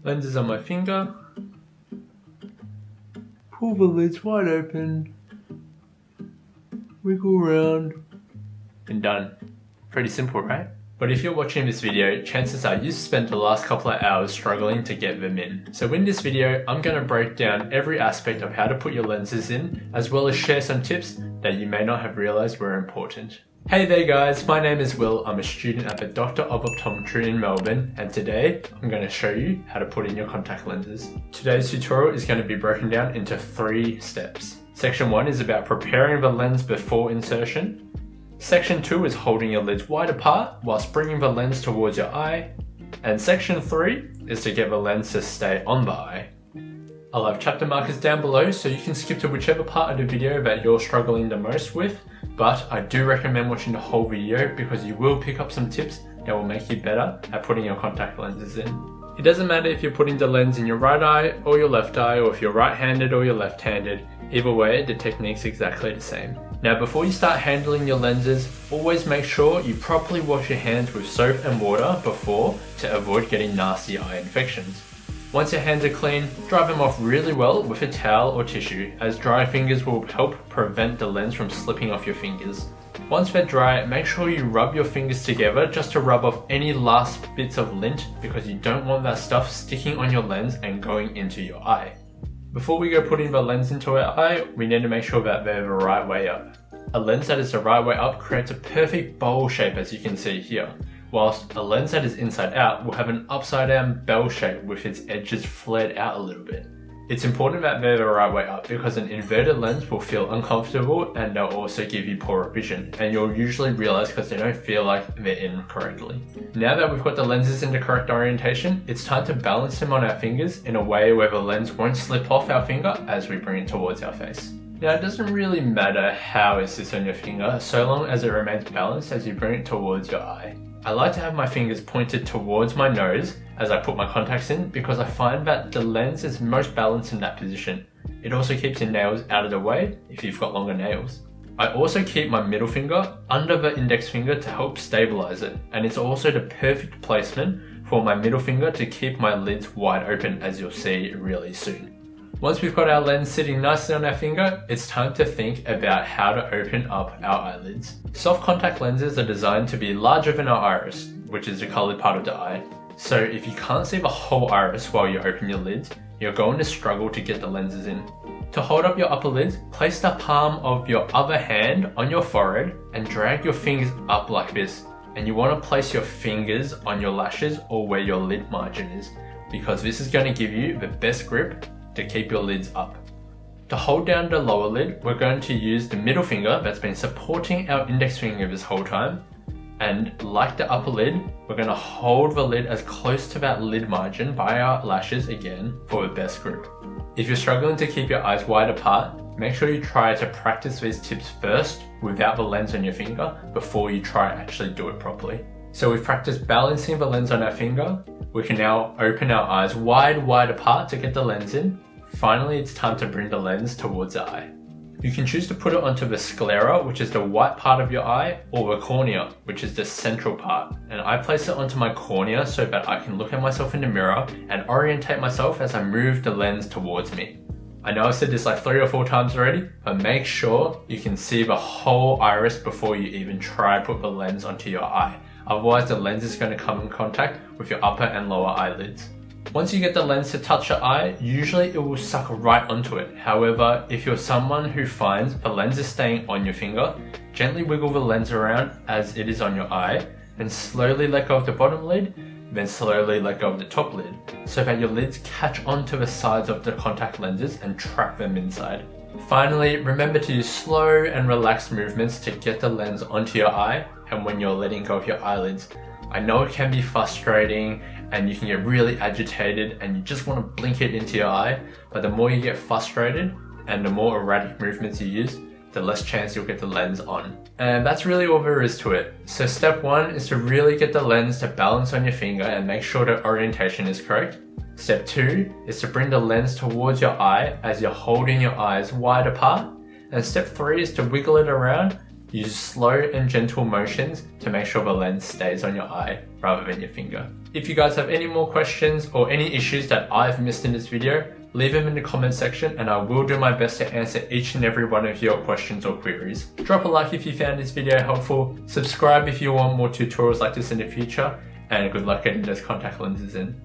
Lens is on my finger. Pull the lids wide open. Wiggle around. And done. Pretty simple, right? But if you're watching this video, chances are you spent the last couple of hours struggling to get them in. So in this video, I'm going to break down every aspect of how to put your lenses in, as well as share some tips that you may not have realized were important. Hey there guys, my name is Will. I'm a student at the Doctor of Optometry in Melbourne, and today I'm going to show you how to put in your contact lenses. Today's tutorial is going to be broken down into 3 steps. Section 1 is about preparing the lens before insertion. Section 2 is holding your lids wide apart whilst bringing the lens towards your eye. And section 3 is to get the lens to stay on the eye. I'll have chapter markers down below so you can skip to whichever part of the video that you're struggling the most with, but I do recommend watching the whole video because you will pick up some tips that will make you better at putting your contact lenses in. It doesn't matter if you're putting the lens in your right eye or your left eye, or if you're right-handed or you're left-handed. Either way, the technique's exactly the same. Now before you start handling your lenses, always make sure you properly wash your hands with soap and water before to avoid getting nasty eye infections. Once your hands are clean, dry them off really well with a towel or tissue, as dry fingers will help prevent the lens from slipping off your fingers. Once they're dry, make sure you rub your fingers together just to rub off any last bits of lint, because you don't want that stuff sticking on your lens and going into your eye. Before we go putting the lens into our eye, we need to make sure that they're the right way up. A lens that is the right way up creates a perfect bowl shape, as you can see here, whilst a lens that is inside out will have an upside down bell shape with its edges flared out a little bit. It's important that they're the right way up because an inverted lens will feel uncomfortable and they'll also give you poorer vision, and you'll usually realize because they don't feel like they're in correctly. Now that we've got the lenses in the correct orientation, it's time to balance them on our fingers in a way where the lens won't slip off our finger as we bring it towards our face. Now it doesn't really matter how it sits on your finger so long as it remains balanced as you bring it towards your eye. I like to have my fingers pointed towards my nose as I put my contacts in because I find that the lens is most balanced in that position. It also keeps your nails out of the way if you've got longer nails. I also keep my middle finger under the index finger to help stabilize it, and it's also the perfect placement for my middle finger to keep my lids wide open, as you'll see really soon. Once we've got our lens sitting nicely on our finger, it's time to think about how to open up our eyelids. Soft contact lenses are designed to be larger than our iris, which is the coloured part of the eye. So if you can't see the whole iris while you open your lids, you're going to struggle to get the lenses in. To hold up your upper lids, place the palm of your other hand on your forehead and drag your fingers up like this. And you want to place your fingers on your lashes or where your lid margin is, because this is going to give you the best grip to keep your lids up. To hold down the lower lid, we're going to use the middle finger that's been supporting our index finger this whole time, and like the upper lid, we're going to hold the lid as close to that lid margin by our lashes again for the best grip. If you're struggling to keep your eyes wide apart, make sure you try to practice these tips first without the lens on your finger before you try to actually do it properly. So we've practiced balancing the lens on our finger. We can now open our eyes wide apart to get the lens in. Finally, it's time to bring the lens towards the eye. You can choose to put it onto the sclera, which is the white part of your eye, or the cornea, which is the central part. And I place it onto my cornea so that I can look at myself in the mirror and orientate myself as I move the lens towards me. I know I've said this like 3 or 4 times already, but make sure you can see the whole iris before you even try to put the lens onto your eye. Otherwise, the lens is going to come in contact with your upper and lower eyelids. Once you get the lens to touch your eye, usually it will suck right onto it. However, if you're someone who finds the lens is staying on your finger, gently wiggle the lens around as it is on your eye, and slowly let go of the bottom lid, then slowly let go of the top lid, so that your lids catch onto the sides of the contact lenses and trap them inside. Finally, remember to use slow and relaxed movements to get the lens onto your eye, and when you're letting go of your eyelids. I know it can be frustrating and you can get really agitated and you just want to blink it into your eye, but the more you get frustrated and the more erratic movements you use, the less chance you'll get the lens on. And that's really all there is to it. So step 1 is to really get the lens to balance on your finger and make sure the orientation is correct. Step 2 is to bring the lens towards your eye as you're holding your eyes wide apart. And step 3 is to wiggle it around. Use slow and gentle motions to make sure the lens stays on your eye rather than your finger. If you guys have any more questions or any issues that I've missed in this video, leave them in the comment section and I will do my best to answer each and every one of your questions or queries. Drop a like if you found this video helpful, subscribe if you want more tutorials like this in the future, and good luck getting those contact lenses in.